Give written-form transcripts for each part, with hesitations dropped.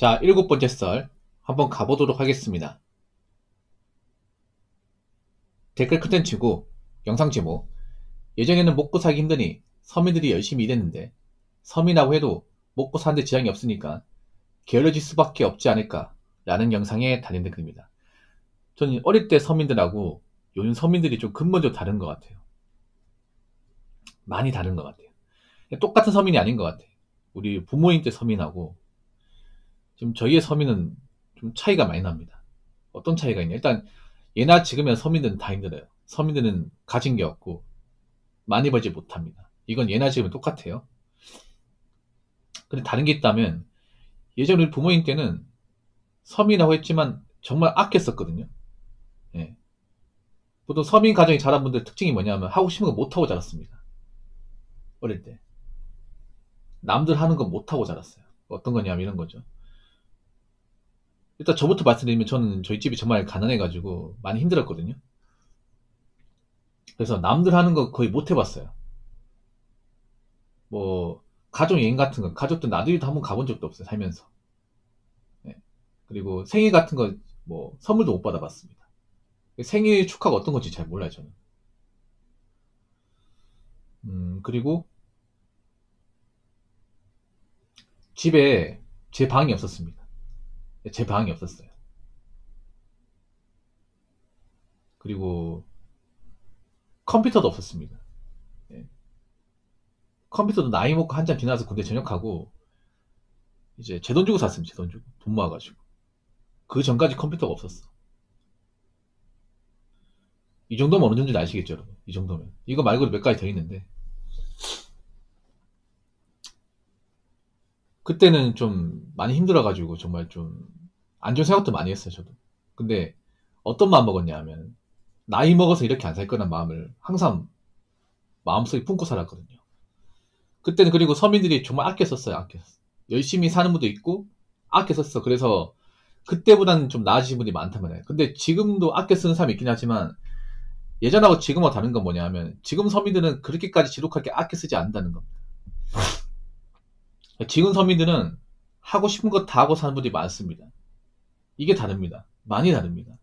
자, 7번째 썰 한번 가보도록 하겠습니다. 댓글 컨텐츠고 영상 제목: 예전에는 먹고 살기 힘드니 서민들이 열심히 일했는데 서민이라고 해도 먹고 사는데 지장이 없으니까 게을러질 수밖에 없지 않을까 라는 영상에 달린 댓글입니다. 저는 어릴 때 서민들하고 요즘 서민들이 좀 근본적으로 다른 것 같아요. 많이 다른 것 같아요. 똑같은 서민이 아닌 것 같아요. 우리 부모님 때 서민하고 지금 저희의 서민은 좀 차이가 많이 납니다. 어떤 차이가 있냐? 일단 예나 지금이나 서민들은 다 힘들어요. 서민들은 가진 게 없고 많이 벌지 못합니다. 이건 예나 지금은 똑같아요. 근데 다른 게 있다면 예전 우리 부모님 때는 서민이라고 했지만 정말 아꼈었거든요. 예. 보통 서민 가정이 자란 분들 특징이 뭐냐면 하고 싶은 거 못하고 자랐습니다. 어릴 때. 남들 하는 거 못하고 자랐어요. 어떤 거냐면 이런 거죠. 일단 저부터 말씀드리면 저는 저희 집이 정말 가난해가지고 많이 힘들었거든요. 그래서 남들 하는 거 거의 못 해봤어요. 뭐 가족 여행 같은 거 가족들 나들이도 한번 가본 적도 없어요, 살면서. 예. 그리고 생일 같은 거 뭐 선물도 못 받아봤습니다. 생일 축하가 어떤 건지 잘 몰라요, 저는. 그리고 집에 제 방이 없었습니다. 제 방이 없었어요. 그리고 컴퓨터도 없었습니다. 예. 컴퓨터도 나이 먹고 한참 지나서 군대 전역하고 이제 제 돈 주고 샀습니다. 제 돈 주고 돈 모아가지고. 그 전까지 컴퓨터가 없었어. 이 정도면 어느 정도인지 아시겠죠, 여러분? 이 정도면. 이거 말고도 몇 가지 더 있는데 그때는 좀 많이 힘들어가지고 정말 좀 안 좋은 생각도 많이 했어요, 저도. 근데 어떤 마음 먹었냐 하면 나이 먹어서 이렇게 안 살 거란 마음을 항상 마음속에 품고 살았거든요. 그때는 그리고 서민들이 정말 아껴 썼어요, 아껴 썼어. 열심히 사는 분도 있고 아껴 썼어. 그래서 그때보다는 좀 나아지신 분이 많단 말이에요. 근데 지금도 아껴 쓰는 사람이 있긴 하지만 예전하고 지금하고 다른 건 뭐냐 하면 지금 서민들은 그렇게까지 지독하게 아껴 쓰지 않는다는 겁니다. 지금 서민들은 하고 싶은 거 다 하고 사는 분들이 많습니다. 이게 다릅니다. 많이 다릅니다.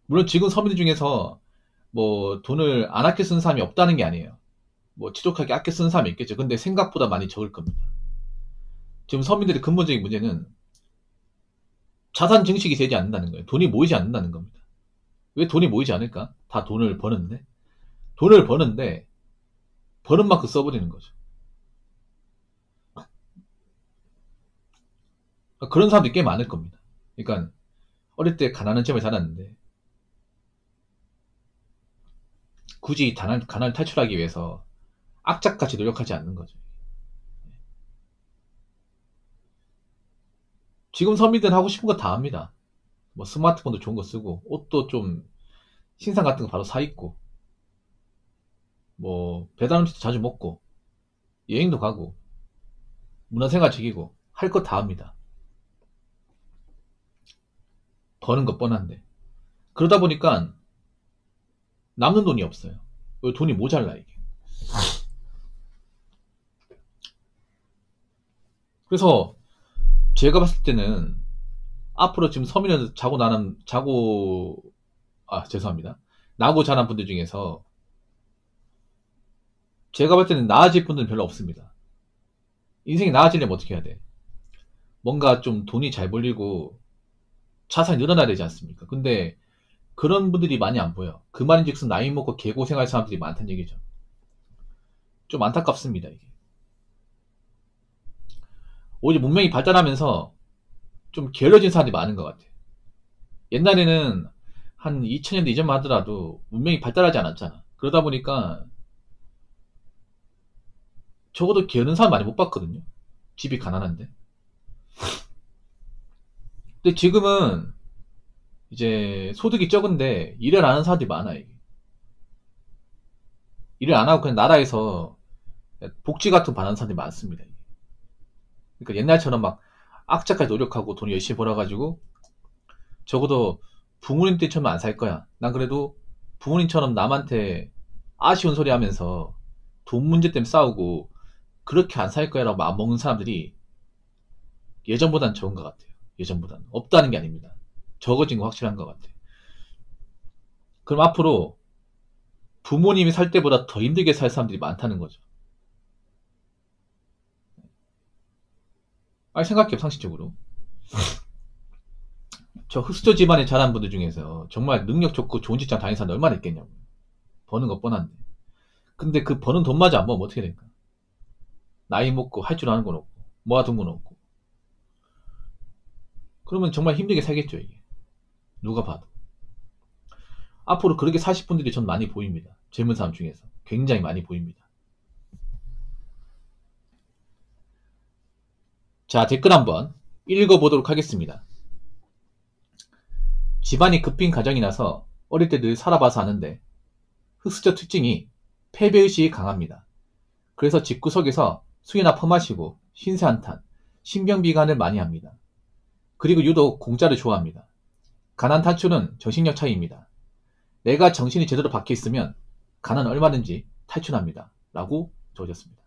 물론 지금 서민들 중에서 뭐 돈을 안 아껴 쓰는 사람이 없다는 게 아니에요. 뭐 지독하게 아껴 쓰는 사람이 있겠죠. 근데 생각보다 많이 적을 겁니다. 지금 서민들의 근본적인 문제는 자산 증식이 되지 않는다는 거예요. 돈이 모이지 않는다는 겁니다. 왜 돈이 모이지 않을까? 다 돈을 버는데 버는 만큼 써버리는 거죠. 그런 사람들이 꽤 많을 겁니다. 그러니까 어릴 때 가난한 집에 자랐는데 굳이 가난을 탈출하기 위해서 악착같이 노력하지 않는 거죠. 지금 서민들은 하고 싶은 거 다 합니다. 뭐 스마트폰도 좋은 거 쓰고 옷도 좀 신상 같은 거 바로 사 입고 뭐 배달 음식도 자주 먹고 여행도 가고 문화생활 즐기고 할 거 다 합니다. 버는 거 뻔한데 그러다 보니까 남는 돈이 없어요. 돈이 모자라 이게. 그래서 제가 봤을 때는 앞으로 지금 서민에서 죄송합니다. 나고 자란 분들 중에서 제가 볼 때는 나아질 분들은 별로 없습니다. 인생이 나아지려면 어떻게 해야 돼? 뭔가 좀 돈이 잘 벌리고 자산이 늘어나야 되지 않습니까? 근데 그런 분들이 많이 안 보여. 그 말인즉슨 나이 먹고 개고생할 사람들이 많다는 얘기죠. 좀 안타깝습니다, 이게. 오히려 문명이 발달하면서 좀 게을러진 사람들이 많은 것 같아요. 옛날에는 한 2000년대 이전만 하더라도 문명이 발달하지 않았잖아. 그러다 보니까 적어도 게으른 사람 많이 못 봤거든요. 집이 가난한데. 근데 지금은 이제 소득이 적은데 일을 안 하는 사람들이 많아, 이게. 일을 안 하고 그냥 나라에서 복지 같은 거 받는 사람들이 많습니다, 이게. 그러니까 옛날처럼 막 악착같이 노력하고 돈 열심히 벌어가지고 적어도 부모님 때처럼 안 살 거야. 난 그래도 부모님처럼 남한테 아쉬운 소리 하면서 돈 문제 때문에 싸우고 그렇게 안 살 거야 라고 마음 먹는 사람들이 예전보단 적은 것 같아요. 예전보다는. 없다는 게 아닙니다. 적어진 거 확실한 것 같아요. 그럼 앞으로 부모님이 살 때보다 더 힘들게 살 사람들이 많다는 거죠. 아니, 생각해요, 상식적으로. 저 흑수저 집안에 자란 분들 중에서 정말 능력 좋고 좋은 직장 다니는 사람들 얼마나 있겠냐고. 버는 거 뻔한데. 근데 그 버는 돈마저 안 모으면 어떻게 될까? 나이 먹고 할 줄 아는 건 없고, 모아둔 건 없고. 그러면 정말 힘들게 살겠죠, 이게. 누가 봐도. 앞으로 그렇게 사실 분들이 전 많이 보입니다. 젊은 사람 중에서. 굉장히 많이 보입니다. 자, 댓글 한번 읽어보도록 하겠습니다. 집안이 급빈 가정이라서 어릴 때 늘 살아봐서 아는데 흑수저 특징이 패배의식이 강합니다. 그래서 집구석에서 술이나 퍼마시고 신세한탄, 신병비관을 많이 합니다. 그리고 유독 공짜를 좋아합니다. 가난 탈출은 정신력 차이입니다. 내가 정신이 제대로 박혀있으면 가난 얼마든지 탈출합니다. 라고 적어졌습니다.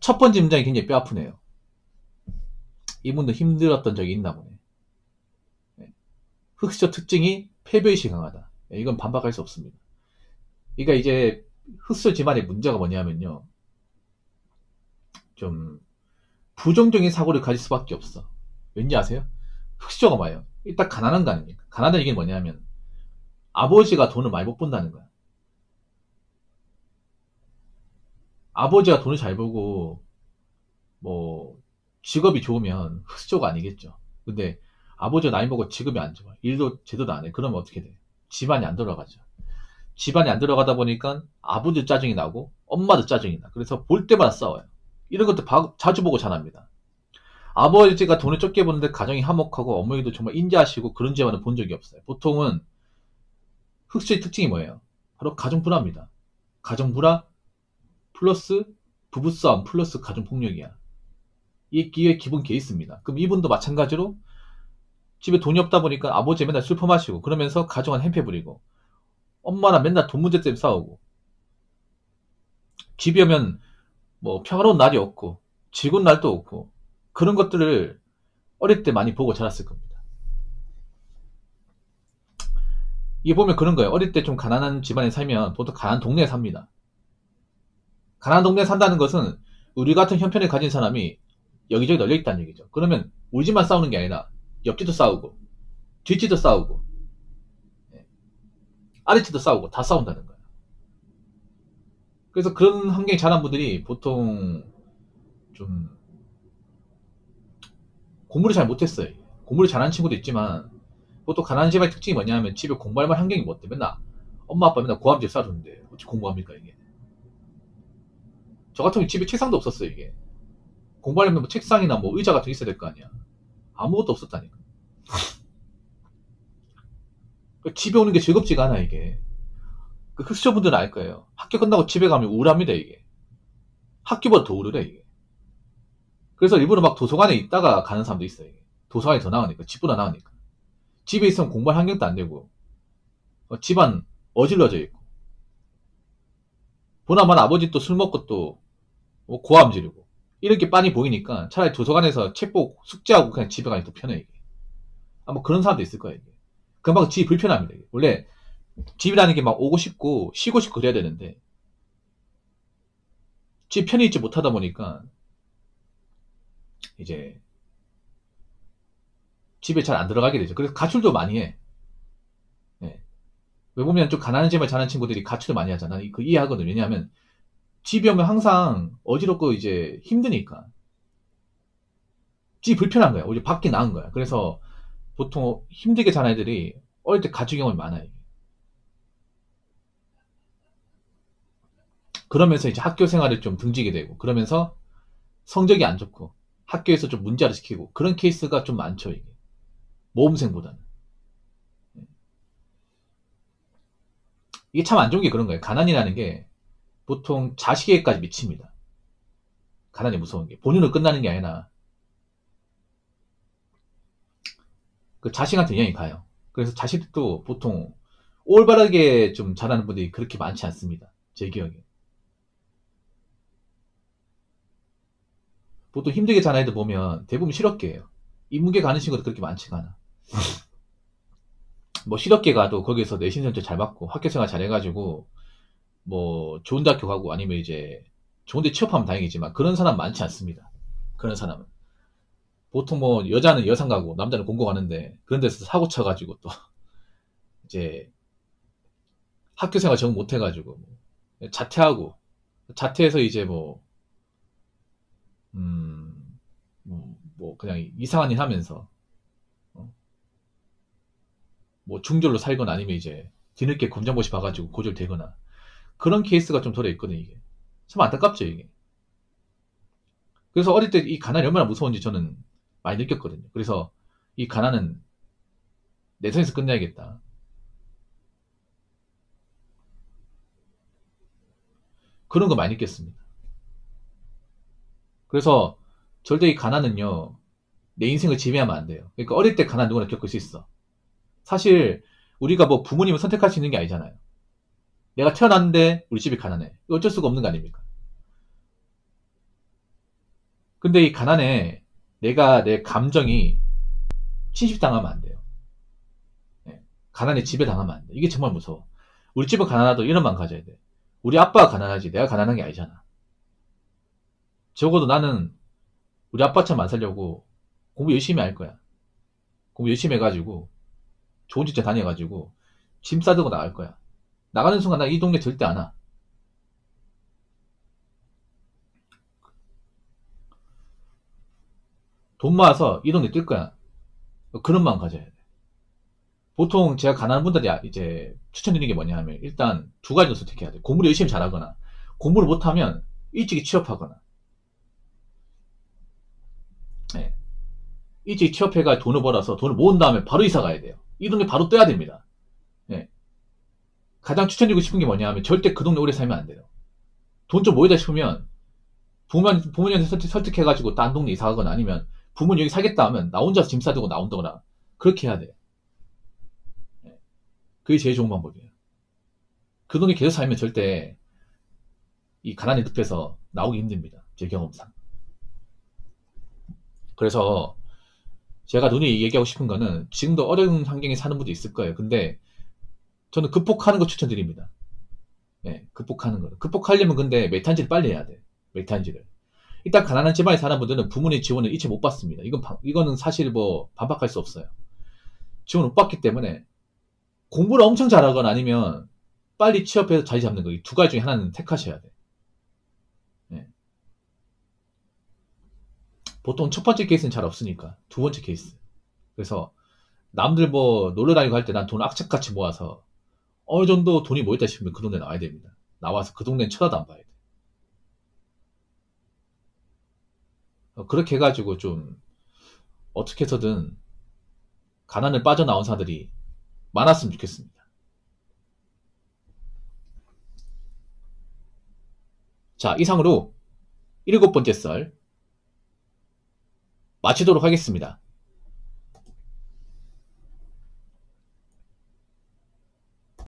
첫 번째 문장이 굉장히 뼈아프네요. 이분도 힘들었던 적이 있나 보네. 흑수저 특징이 패배의식이 강하다. 이건 반박할 수 없습니다. 그러니까 이제 흑수저 집안의 문제가 뭐냐면요. 좀 부정적인 사고를 가질 수밖에 없어. 왠지 아세요? 흑수저가 뭐예요? 일단 가난한 거 아닙니까? 가난한 얘기는 뭐냐면 아버지가 돈을 많이 못 번다는 거야. 아버지가 돈을 잘 벌고 뭐 직업이 좋으면 흑수저가 아니겠죠. 근데 아버지가 나이 먹고 직업이 안 좋아. 일도 제대로 안 해. 그러면 어떻게 돼? 집안이 안 돌아가죠. 집안이 안 들어가다 보니까 아버지도 짜증이 나고 엄마도 짜증이 나. 그래서 볼 때마다 싸워요. 이런 것도 자주 보고 자랍니다. 아버지가 돈을 적게 버는데 가정이 화목하고 어머니도 정말 인자하시고 그런 집안은 본 적이 없어요. 보통은 흑수의 특징이 뭐예요? 바로 가정불화입니다. 가정불화 플러스 부부싸움 플러스 가정폭력이야. 이게 기본 케이스입니다. 그럼 이분도 마찬가지로 집에 돈이 없다 보니까 아버지 맨날 술 퍼마시고 그러면서 가정은 행패 부리고 엄마랑 맨날 돈 문제 때문에 싸우고 집에 오면 뭐 평화로운 날이 없고 즐거운 날도 없고 그런 것들을 어릴 때 많이 보고 자랐을 겁니다. 이게 보면 그런 거예요. 어릴 때 좀 가난한 집안에 살면 보통 가난한 동네에 삽니다. 가난한 동네에 산다는 것은 우리 같은 형편을 가진 사람이 여기저기 널려 있다는 얘기죠. 그러면 우리 집만 싸우는 게 아니라 옆집도 싸우고 뒷집도 싸우고 아랫집도 싸우고 다 싸운다는 거예요. 그래서 그런 환경에 자란 분들이 보통 좀 공부를 잘 못했어요. 공부를 잘하는 친구도 있지만 보통 가난한 집안의 특징이 뭐냐면 집에 공부할 만한 환경이 뭐 어때? 맨날 엄마 아빠 맨날 고함질 싸주는데 어찌 공부합니까 이게? 저 같은 경우 집에 책상도 없었어요 이게. 공부하려면 뭐 책상이나 뭐 의자 같은 게 있어야 될 거 아니야. 아무것도 없었다니까. 집에 오는 게 즐겁지가 않아 이게. 그 흑수저분들은 알 거예요. 학교 끝나고 집에 가면 우울합니다 이게. 학교보다 더 우울해 이게. 그래서 일부러 막 도서관에 있다가 가는 사람도 있어요. 이게. 도서관이 더 나으니까 집보다 나으니까. 집에 있으면 공부할 환경도 안 되고 집안 어질러져 있고 보나마나 아버지 또 술 먹고 또 고함 지르고 이렇게 빤히 보이니까 차라리 도서관에서 책 보고 숙제하고 그냥 집에 가니 더 편해 이게. 뭐 그런 사람도 있을 거예요 이게. 금방 집이 불편합니다 이게. 원래 집이라는 게 막 오고 싶고 쉬고 싶고 그래야 되는데 집 편히 있지 못하다 보니까 이제 집에 잘 안 들어가게 되죠. 그래서 가출도 많이 해. 예. 왜 보면 좀 가난한 집에 자란 친구들이 가출을 많이 하잖아. 그 이해하거든. 왜냐하면 집에 오면 항상 어지럽고 이제 힘드니까. 집이 불편한 거야. 오히려 밖이 나은 거야. 그래서 보통 힘들게 자란 애들이 어릴 때 가출 경험이 많아요. 그러면서 이제 학교 생활을 좀 등지게 되고 그러면서 성적이 안 좋고 학교에서 좀 문제를 시키고 그런 케이스가 좀 많죠. 이게. 모범생보다는. 이게 참 안 좋은 게 그런 거예요. 가난이라는 게 보통 자식에게까지 미칩니다. 가난이 무서운 게. 본인으로 끝나는 게 아니라 그 자식한테 영향이 가요. 그래서 자식도 보통 올바르게 좀 자라는 분들이 그렇게 많지 않습니다. 제 기억에. 보통 힘들게 자는 애들 보면 대부분 실업계예요. 인문계 가는 친구도 그렇게 많지가 않아. 뭐 실업계 가도 거기서 내신 성적 잘 받고 학교 생활 잘 해가지고 뭐 좋은 대학교 가고 아니면 이제 좋은 데 취업하면 다행이지만 그런 사람 많지 않습니다. 그런 사람은. 보통 뭐 여자는 여상 가고 남자는 공고 가는데 그런 데서 사고 쳐가지고 또 이제 학교 생활 적응 못 해가지고 자퇴하고 자퇴해서 이제 뭐 그냥 이상한 일 하면서 어, 뭐 중졸로 살거나 아니면 이제 뒤늦게 검정고시 봐가지고 고졸되거나 그런 케이스가 좀 덜어 있거든 이게. 참 안타깝죠 이게. 그래서 어릴 때 이 가난이 얼마나 무서운지 저는 많이 느꼈거든요. 그래서 이 가난은 내 손에서 끝내야겠다. 그런 거 많이 느꼈습니다. 그래서 절대 이 가난은요 내 인생을 지배하면 안 돼요. 그러니까 어릴 때 가난 누구나 겪을 수 있어. 사실 우리가 뭐 부모님을 선택할 수 있는 게 아니잖아요. 내가 태어났는데 우리 집이 가난해. 이거 어쩔 수가 없는 거 아닙니까? 근데 이 가난에 내가 내 감정이 침식당하면 안 돼요. 예. 가난에 지배당하면 안 돼. 이게 정말 무서워. 우리 집은 가난하도 이런 마음 가져야 돼. 우리 아빠가 가난하지 내가 가난한 게 아니잖아. 적어도 나는 우리 아빠처럼 안 살려고 공부 열심히 할 거야. 공부 열심히 해가지고 좋은 직장 다녀가지고 짐 싸들고 나갈 거야. 나가는 순간 나 이 동네 절대 안 와. 돈 모아서 이 동네 뜰 거야. 그런 마음 가져야 돼. 보통 제가 가난한 분들이 이제 추천드리는 게 뭐냐 하면 일단 두 가지로 선택해야 돼. 공부를 열심히 잘하거나 공부를 못하면 일찍이 취업하거나 예. 일찍 취업해가 돈을 벌어서 돈을 모은 다음에 바로 이사 가야 돼요. 이 동네 바로 떠야 됩니다. 예. 가장 추천드리고 싶은 게 뭐냐 하면 절대 그 동네 오래 살면 안 돼요. 돈 좀 모이다 싶으면 부모님한테 설득해가지고 딴 동네 이사 가거나 아니면 부모님 여기 살겠다 하면 나 혼자 짐 싸들고 나온다거나 그렇게 해야 돼요. 예. 그게 제일 좋은 방법이에요. 그 동네 계속 살면 절대 이 가난의 늪에서 나오기 힘듭니다. 제 경험상. 그래서 제가 눈이 얘기하고 싶은 거는 지금도 어려운 환경에 사는 분도 있을 거예요. 근데 저는 극복하는 거 추천드립니다. 예, 극복하는 거. 극복하려면 근데 메탄지를 빨리 해야 돼. 메탄지를. 일단 가난한 집안에 사는 분들은 부모님 지원을 일체 못 받습니다. 이거는 사실 뭐 반박할 수 없어요. 지원 못 받기 때문에 공부를 엄청 잘하거나 아니면 빨리 취업해서 자리 잡는 거. 이 두 가지 중에 하나는 택하셔야 돼. 예. 보통 첫 번째 케이스는 잘 없으니까 두 번째 케이스. 그래서 남들 뭐 놀러 다니고 할 때 난 돈 악착같이 모아서 어느 정도 돈이 모였다 싶으면 그 동네 나와야 됩니다. 나와서 그 동네는 쳐다도 안 봐야 돼. 그렇게 해가지고 좀 어떻게 해서든 가난을 빠져나온 사람들이 많았으면 좋겠습니다. 자, 이상으로 일곱 번째 썰 마치도록 하겠습니다.